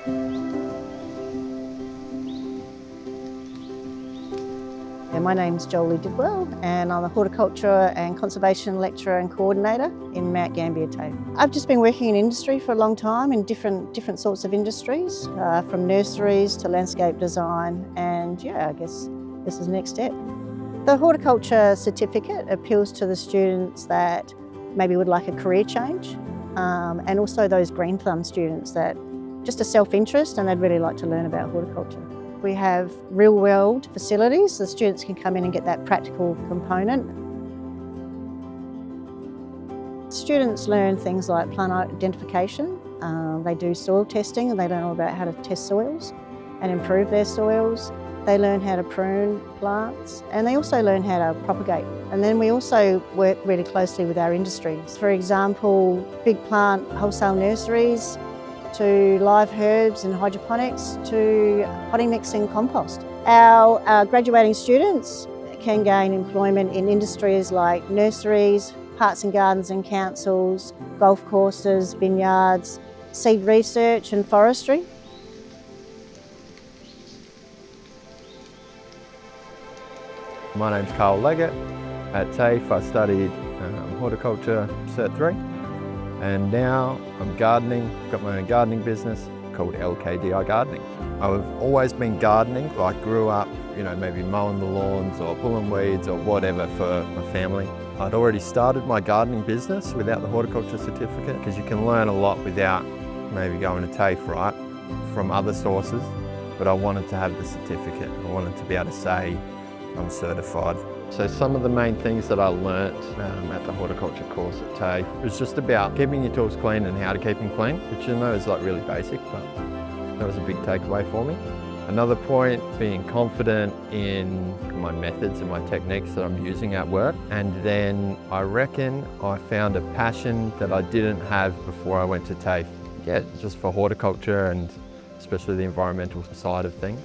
My name's Jolie Didwell and I'm a Horticulture and Conservation Lecturer and Coordinator in Mount Gambier TAFE. I've just been working in industry for a long time in different sorts of industries, from nurseries to landscape design, and I guess this is the next step. The Horticulture certificate appeals to the students that maybe would like a career change, and also those green thumb students that just a self-interest and they'd really like to learn about horticulture. We have real-world facilities, so the students can come in and get that practical component. Students learn things like plant identification, they do soil testing and they learn all about how to test soils and improve their soils. They learn how to prune plants and they also learn how to propagate. And then we also work really closely with our industries. For example, big plant wholesale nurseries, to live herbs and hydroponics, to potting mix and compost. Our graduating students can gain employment in industries like nurseries, parks and gardens and councils, golf courses, vineyards, seed research and forestry. My name's Carl Leggett. At TAFE I studied Horticulture Cert 3. And now I'm gardening, got my own gardening business called LKDI Gardening. I've always been gardening. I grew up, maybe mowing the lawns or pulling weeds or whatever for my family. I'd already started my gardening business without the horticulture certificate because you can learn a lot without maybe going to TAFE, right, from other sources. But I wanted to have the certificate. I wanted to be able to say I'm certified. So some of the main things that I learnt at the horticulture course at TAFE was just about keeping your tools clean and how to keep them clean, which is like really basic, but that was a big takeaway for me. Another point, being confident in my methods and my techniques that I'm using at work. And then I reckon I found a passion that I didn't have before I went to TAFE. Yeah, just for horticulture and especially the environmental side of things.